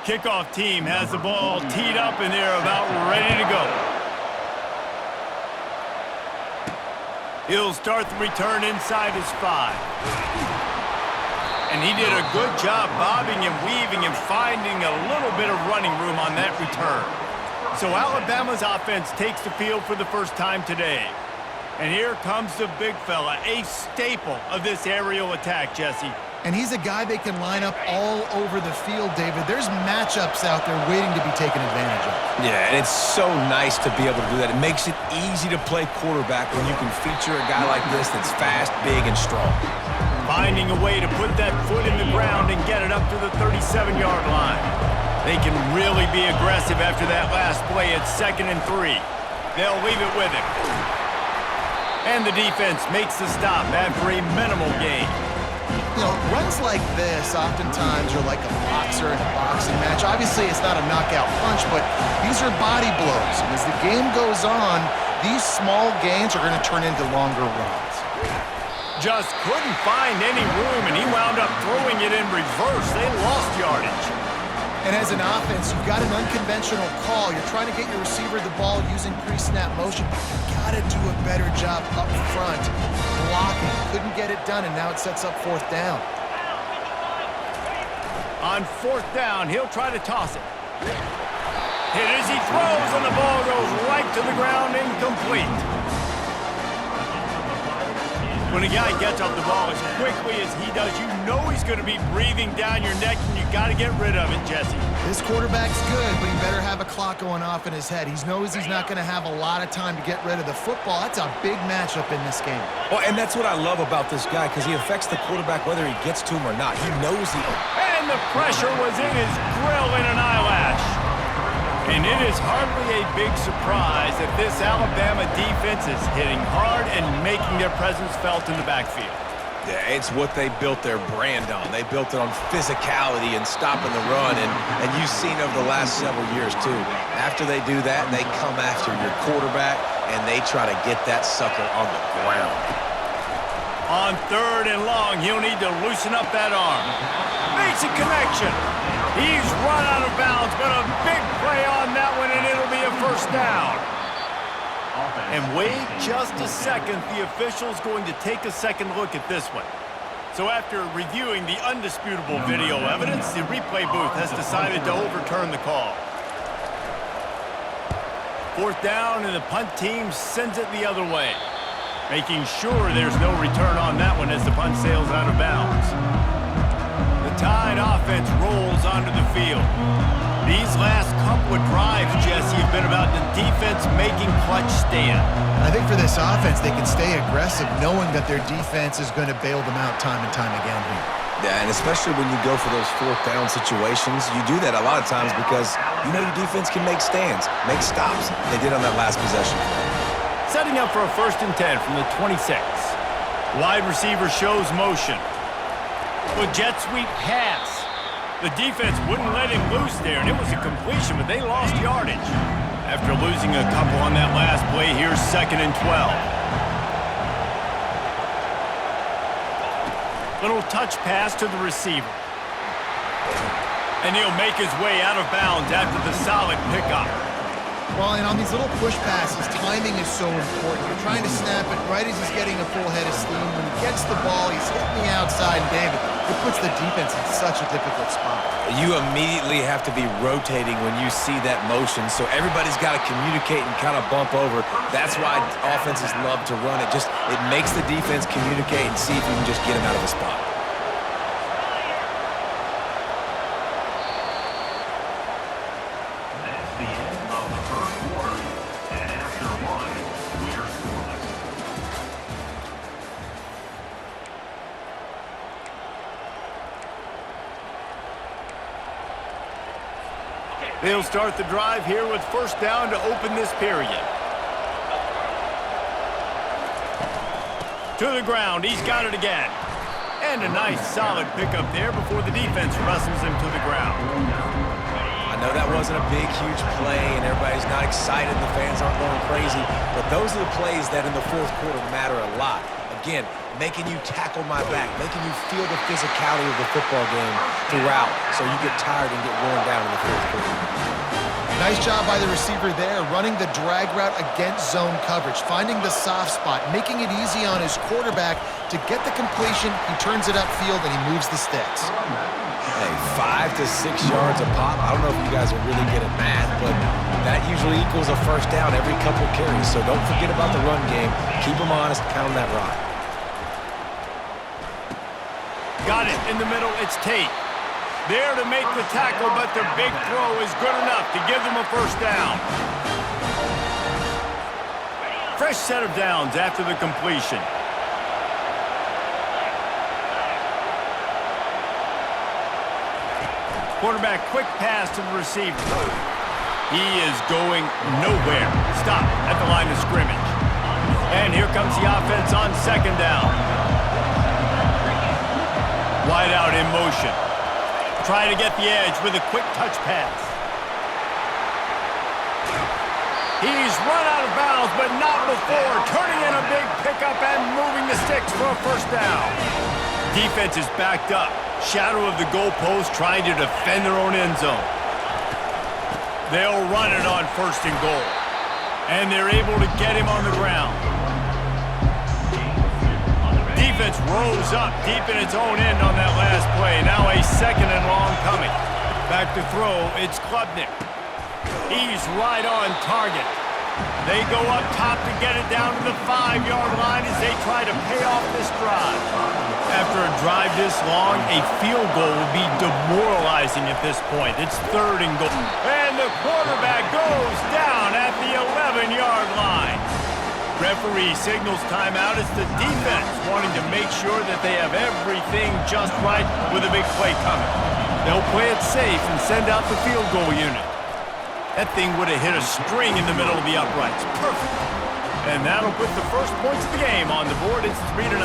kickoff team has the ball teed up and they're about ready to go. He'll start the return inside his 5. And he did a good job bobbing and weaving and finding a little bit of running room on that return. So Alabama's offense takes the field for the first time today. And here comes the big fella, a staple of this aerial attack, Jesse. And he's a guy they can line up all over the field, David. There's matchups out there waiting to be taken advantage of. Yeah, and it's so nice to be able to do that. It makes it easy to play quarterback when you can feature a guy like this that's fast, big, and strong. Finding a way to put that foot in the ground and get it up to the 37-yard line. They can really be aggressive after that last play at 2nd and 3. They'll leave it with him. And the defense makes the stop after a minimal gain. You know, runs like this oftentimes are like a boxer in a boxing match. Obviously, it's not a knockout punch, but these are body blows. And as the game goes on, these small gains are going to turn into longer runs. Just couldn't find any room, and he wound up throwing it in reverse. They lost yardage. And as an offense, you've got an unconventional call. You're trying to get your receiver the ball using pre-snap motion, but you've got to do a better job up front blocking. Couldn't get it done, and now it sets up 4th down. On 4th down, he'll try to toss it. Hit as he throws, and the ball goes right to the ground, incomplete. When a guy gets off the ball as quickly as he does, you know he's going to be breathing down your neck, and you got to get rid of it, Jesse. This quarterback's good, but he better have a clock going off in his head. He knows he's not going to have a lot of time to get rid of the football. That's a big matchup in this game. Well, and that's what I love about this guy, because he affects the quarterback whether he gets to him or not. He knows he... And the pressure was in his grill in an eyelash. And it is hardly a big surprise that this Alabama defense is hitting hard and making their presence felt in the backfield. Yeah, it's what they built their brand on. They built it on physicality and stopping the run, and you've seen over the last several years, too. After they do that, they come after your quarterback, and they try to get that sucker on the ground. On 3rd and long, he'll need to loosen up that arm. Makes a connection. He's run out of bounds, but a big play on that one, and it'll be a 1st down. And wait just a second. The official's going to take a second look at this one. So after reviewing the undisputable video evidence, the replay booth has decided to overturn the call. 4th down, and the punt team sends it the other way, making sure there's no return on that one as the punt sails out of bounds. The Tide offense rolls onto the field. These last couple of drives, Jesse, have been about the defense making clutch stand. I think for this offense, they can stay aggressive knowing that their defense is going to bail them out time and time again here. Yeah, and especially when you go for those 4th down situations, you do that a lot of times because you know your defense can make stands, make stops. They did on that last possession. Setting up for a 1st and 10 from the 26. Wide receiver shows motion. With jet sweep pass. The defense wouldn't let him loose there, and it was a completion, but they lost yardage. After losing a couple on that last play, here's 2nd and 12. Little touch pass to the receiver. And he'll make his way out of bounds after the solid pickup. Well, and on these little push passes, timing is so important. You're trying to snap it right as he's getting a full head of steam. When he gets the ball, he's hitting the outside, and David, it puts the defense in such a difficult spot. You immediately have to be rotating when you see that motion, so everybody's got to communicate and kind of bump over. That's why offenses love to run it. It makes the defense communicate and see if you can just get him out of the spot. They'll start the drive here with 1st down to open this period. To the ground, he's got it again. And a nice solid pickup there before the defense wrestles him to the ground. I know that wasn't a big, huge play, and everybody's not excited, the fans aren't going crazy, but those are the plays that in the 4th quarter matter a lot. A Again, making you tackle my back, making you feel the physicality of the football game throughout so you get tired and get worn down in the fourth quarter. Nice job by the receiver there, running the drag route against zone coverage, finding the soft spot, making it easy on his quarterback to get the completion. He turns it upfield, and he moves the sticks. Hey, 5 to 6 yards a pop. I don't know if you guys are really good at math, but that usually equals a first down every couple carries. So don't forget about the run game. Keep them honest, pound that rock. Got it in the middle. It's Tate. There to make the tackle, but their big throw is good enough to give them a first down. Fresh set of downs after the completion. Quarterback, quick pass to the receiver. He is going nowhere. Stop at the line of scrimmage. And here comes the offense on second down. Wide out in motion. Try to get the edge with a quick touch pass. He's run out of bounds, but not before. Turning in a big pickup and moving the sticks for a first down. Defense is backed up. Shadow of the goalpost, trying to defend their own end zone. They'll run it on first and goal. And they're able to get him on the ground. Defense rose up deep in its own end on that last play. Now a second and long coming. Back to throw, it's Klubnik. He's right on target. They go up top to get it down to the 5-yard line as they try to pay off this drive. After a drive this long, a field goal would be demoralizing at this point. It's third and goal. And the quarterback goes down at the 11-yard line. Referee signals timeout. It's the defense wanting to make sure that they have everything just right with a big play coming. They'll play it safe and send out the field goal unit. That thing would have hit a string in the middle of the uprights. Perfect. And that'll put the first points of the game on the board. It's 3-0.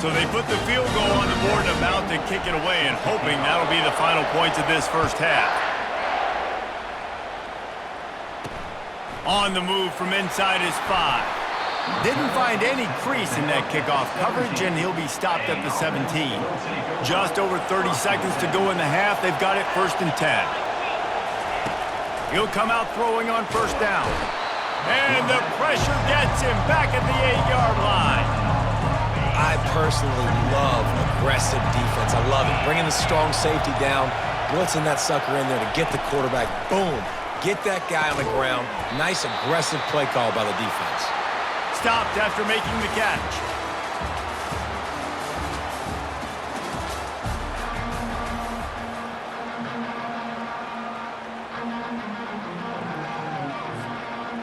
So they put the field goal on the board and about to kick it away, and hoping that'll be the final points of this first half. On the move from inside his 5. Didn't find any crease in that kickoff coverage, and he'll be stopped at the 17. Just over 30 seconds to go in the half. They've got it first and 10. He'll come out throwing on first down. And the pressure gets him back at the 8-yard line. I personally love aggressive defense. I love it. Bringing the strong safety down, blitzing that sucker in there to get the quarterback. Boom. Get that guy on the ground. Nice aggressive play call by the defense. Stopped after making the catch.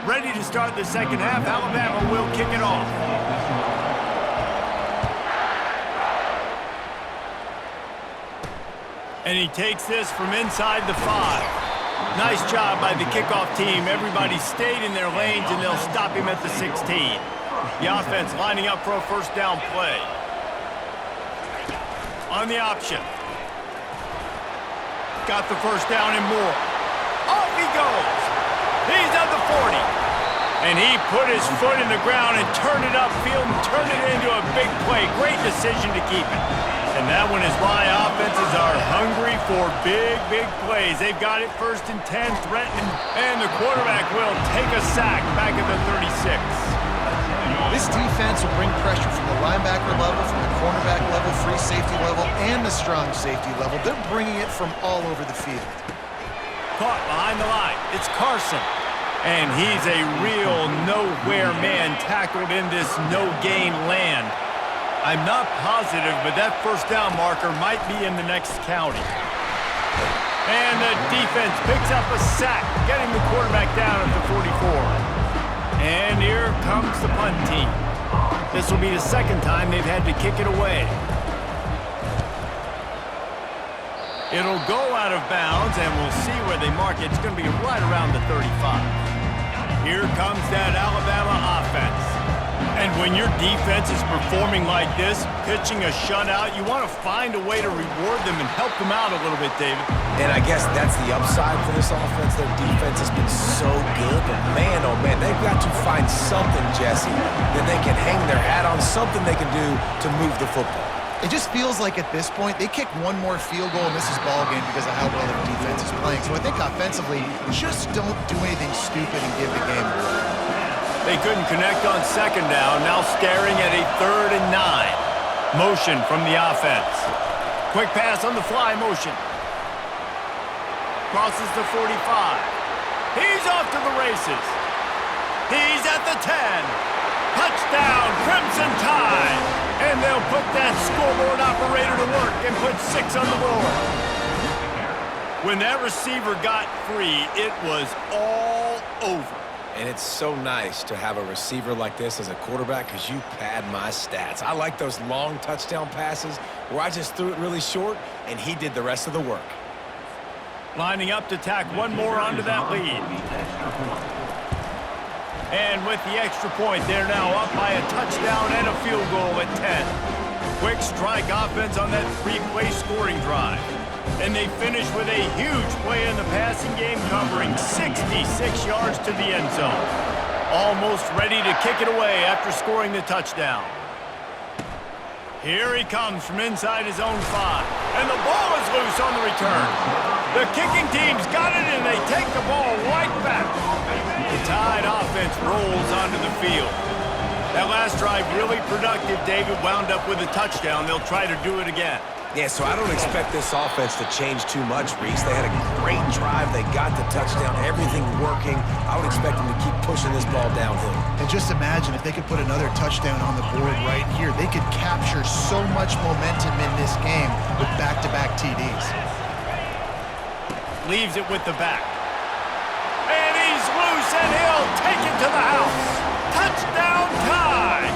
Ready to start the second half. Alabama will kick it off. And he takes this from inside the 5. Nice job by the kickoff team. Everybody stayed in their lanes, and they'll stop him at the 16. The offense lining up for a first down play. On the option. Got the first down and more. Off he goes. He's at the 40. And he put his foot in the ground and turned it upfield and turned it into a big play. Great decision to keep it. And that one is why offenses are hungry for big, big plays. They've got it first and 10, threatening, and the quarterback will take a sack back at the 36. This defense will bring pressure from the linebacker level, from the cornerback level, free safety level, and the strong safety level. They're bringing it from all over the field. Caught behind the line. It's Carson. And he's a real nowhere man tackled in this no-gain land. I'm not positive, but that first down marker might be in the next county. And the defense picks up a sack, getting the quarterback down at the 44. And here comes the punt team. This will be the second time they've had to kick it away. It'll go out of bounds, and we'll see where they mark it. It's going to be right around the 35. Here comes that Alabama offense. And when your defense is performing like this, pitching a shutout, you want to find a way to reward them and help them out a little bit, David. And I guess that's the upside for this offense. Their defense has been so good, but man, oh man, they've got to find something, Jesse, that they can hang their hat on, something they can do to move the football. It just feels like at this point, they kick one more field goal and this is ball game because of how well their defense is playing. So I think offensively, just don't do anything stupid and give the game away. They couldn't connect on second down, now staring at a 3rd and 9. Motion from the offense. Quick pass on the fly motion. Crosses the 45. He's off to the races. He's at the 10. Touchdown, Crimson Tide. And they'll put that scoreboard operator to work and put 6 on the board. When that receiver got free, it was all over. And it's so nice to have a receiver like this as a quarterback because you pad my stats. I like those long touchdown passes where I just threw it really short and he did the rest of the work. Lining up to tack one more onto that lead. And with the extra point, they're now up by a touchdown and a field goal at 10. Quick strike offense on that 3-play scoring drive. And they finish with a huge play in the passing game, covering 66 yards to the end zone. Almost ready to kick it away after scoring the touchdown. Here he comes from inside his own 5. And the ball is loose on the return. The kicking team's got it, and they take the ball right back. The Tide offense rolls onto the field. That last drive really productive. David wound up with a touchdown. They'll try to do it again. Yeah, so I don't expect this offense to change too much, Reese. They had a great drive. They got the touchdown, everything working. I would expect them to keep pushing this ball downhill. And just imagine if they could put another touchdown on the board right here. They could capture so much momentum in this game with back-to-back TDs. Leaves it with the back. And he's loose, and he'll take it to the house. Touchdown Tide!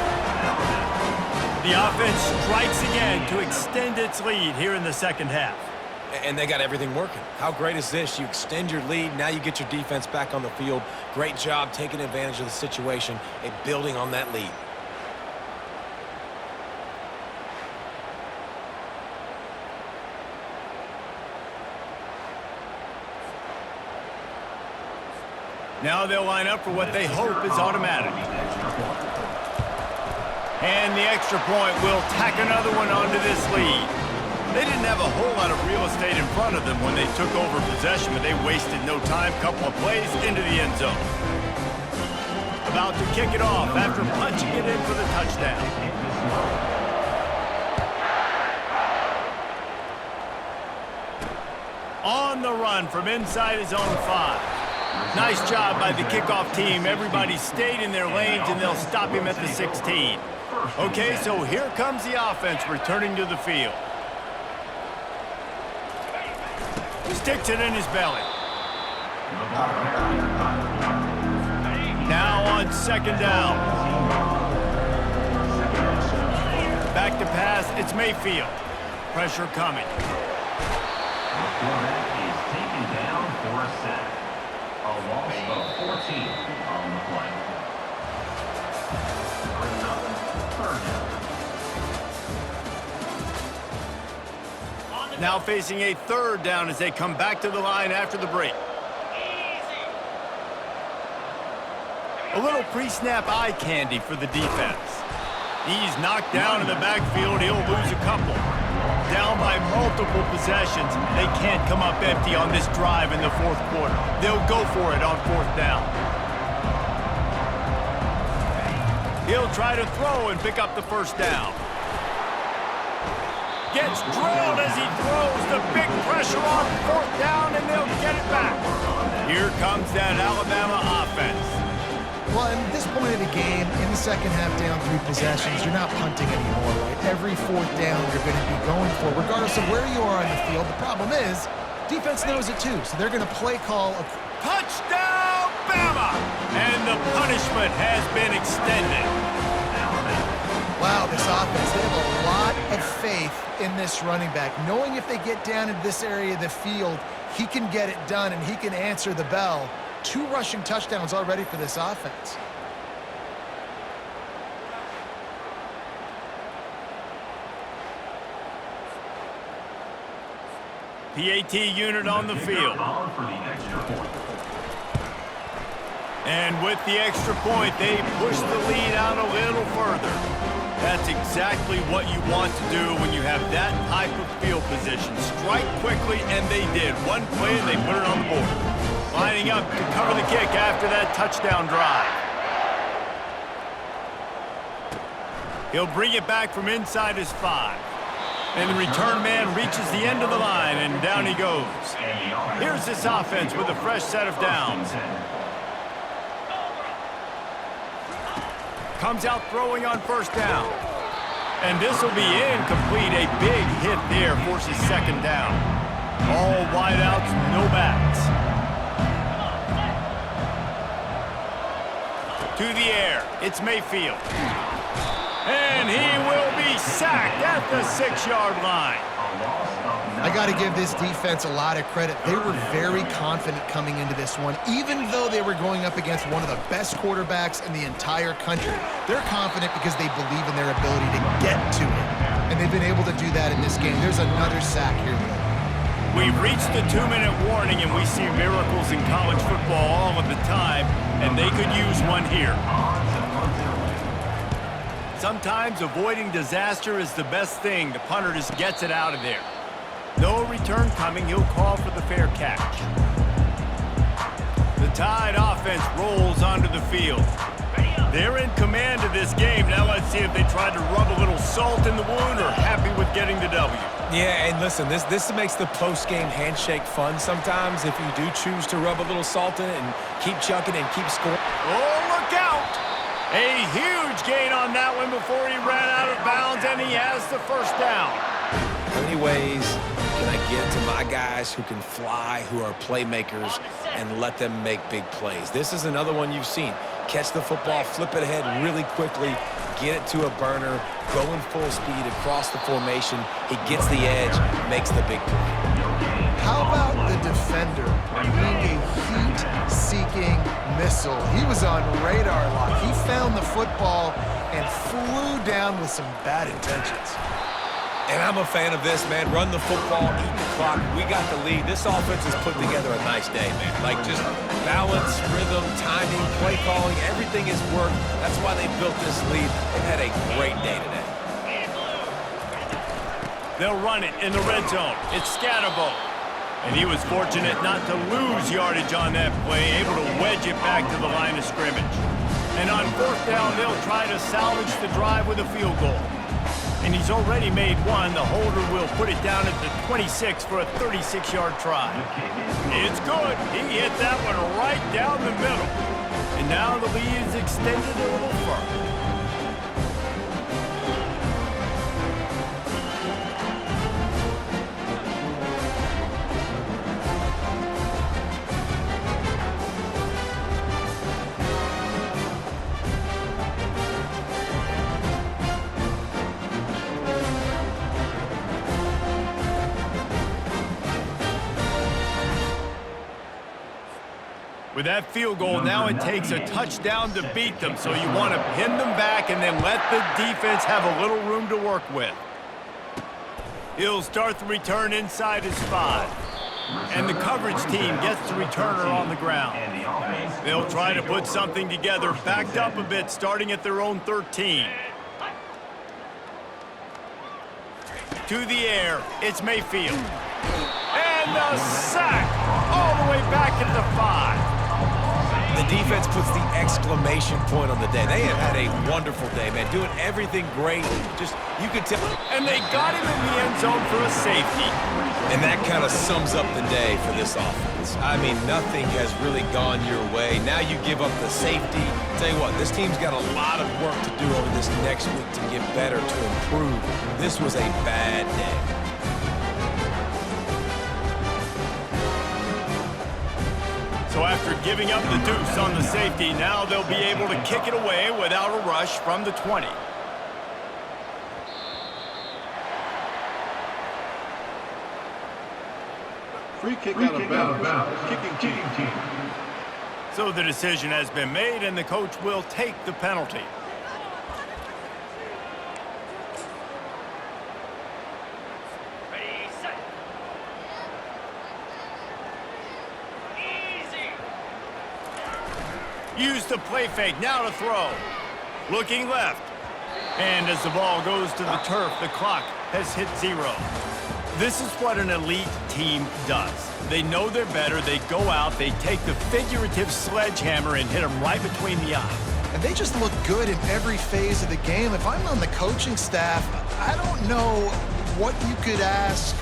The offense strikes again to extend its lead here in the second half. And they got everything working. How great is this? You extend your lead, now you get your defense back on the field. Great job taking advantage of the situation and building on that lead. Now they'll line up for what they hope is automatic. And the extra point will tack another one onto this lead. They didn't have a whole lot of real estate in front of them when they took over possession, but they wasted no time. Couple of plays into the end zone. About to kick it off after punching it in for the touchdown. On the run from inside his own 5. Nice job by the kickoff team. Everybody stayed in their lanes, and they'll stop him at the 16. Okay, so here comes the offense returning to the field. Sticks it in his belly. Now on second down. Back to pass, it's Mayfield. Pressure coming. Quarterback is taken down for a sack. A loss of 14 on the play. Third down. Now facing a 3rd down as they come back to the line after the break. A little pre-snap eye candy for the defense. He's knocked down in the backfield. He'll lose a couple. Down by multiple possessions. They can't come up empty on this drive in the 4th quarter. They'll go for it on 4th down. He'll try to throw and pick up the 1st down. Gets drilled as he throws. The big pressure on 4th down, and they'll get it back. Here comes that Alabama offense. Well, at this point of the game, in the second half down 3 possessions, you're not punting anymore, right? Every 4th down you're going to be going for, regardless of where you are on the field. The problem is, defense knows it too, so they're going to play call a touchdown, Bama! And the punishment has been extended. Wow, this offense, they have a lot of faith in this running back, knowing if they get down in this area of the field, he can get it done and he can answer the bell. 2 rushing touchdowns already for this offense. PAT unit on the field. And with the extra point, they push the lead out a little further. That's exactly what you want to do when you have that type of field position. Strike quickly, and they did. One play, and they put it on the board. Lining up to cover the kick after that touchdown drive. He'll bring it back from inside his 5. And the return man reaches the end of the line, and down he goes. Here's this offense with a fresh set of downs. Comes out throwing on first down. And this will be incomplete. A big hit there forces second down. All wideouts, no backs. To the air, it's Mayfield. And he will be sacked at the 6-yard line. I got to give this defense a lot of credit. They were very confident coming into this one, even though they were going up against one of the best quarterbacks in the entire country. They're confident because they believe in their ability to get to it, and they've been able to do that in this game. There's another sack here, though. We've reached the 2-minute warning, and we see miracles in college football all of the time, and they could use one here. Sometimes avoiding disaster is the best thing. The punter just gets it out of there. No return coming. He'll call for the fair catch. The Tide offense rolls onto the field. They're in command of this game. Now let's see if they tried to rub a little salt in the wound or happy with getting the W. Yeah, and listen, this makes the post-game handshake fun sometimes if you do choose to rub a little salt in it and keep chucking and keep scoring. Oh, look out! A huge gain on that one before he ran out of bounds, and he has the first down. How many ways can I get to my guys who can fly, who are playmakers, and let them make big plays? This is another one you've seen. Catch the football, flip it ahead really quickly, get it to a burner, going full speed across the formation. He gets the edge, makes the big play. How about the defender being a heat-seeking missile? He was on radar lock. He found the football and flew down with some bad intentions. And I'm a fan of this, man. Run the football, eat the clock. We got the lead. This offense has put together a nice day, man. Like just balance, rhythm, timing, play calling, everything has worked. That's why they built this lead. They've had a great day today. They'll run it in the red zone. It's Scatterbo. And he was fortunate not to lose yardage on that play, able to wedge it back to the line of scrimmage. And on fourth down, they'll try to salvage the drive with a field goal. And he's already made one. The holder will put it down at the 26 for a 36-yard try. It's good. He hit that one right down the middle. And now the lead is extended a little further. With that field goal, now it takes a touchdown to beat them, so you want to pin them back and then let the defense have a little room to work with. He'll start the return inside his 5. And the coverage team gets the returner on the ground. They'll try to put something together, backed up a bit, starting at their own 13. To the air, it's Mayfield. And the sack all the way back at the 5. The defense puts the exclamation point on the day. They have had a wonderful day, man. Doing everything great. Just, you could tell. And they got him in the end zone for a safety. And that kind of sums up the day for this offense. I mean, nothing has really gone your way. Now you give up the safety. Tell you what, this team's got a lot of work to do over this next week to get better, to improve. This was a bad day. So after giving up the deuce on the safety, now they'll be able to kick it away without a rush from the 20. Free kick out of bounds. Kicking team. So the decision has been made, and the coach will take the penalty. Ready, set. Easy. Use the play fake, now to throw. Looking left. And as the ball goes to the turf, the clock has hit 0. This is what an elite team does. They know they're better, they go out, they take the figurative sledgehammer and hit them right between the eyes. And they just look good in every phase of the game. If I'm on the coaching staff, I don't know what you could ask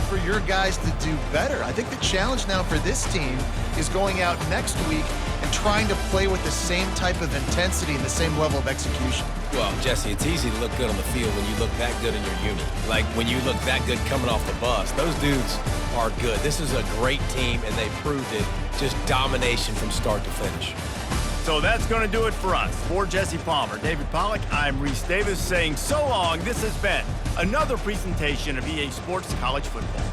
for your guys to do better. I think the challenge now for this team is going out next week and trying to play with the same type of intensity and the same level of execution. Well, Jesse, it's easy to look good on the field when you look that good in your uni. Like when you look that good coming off the bus. Those dudes are good. This is a great team, and they proved it. Just domination from start to finish. So that's going to do it for us. For Jesse Palmer, David Pollack, I'm Reese Davis saying so long. This has been another presentation of EA Sports College Football.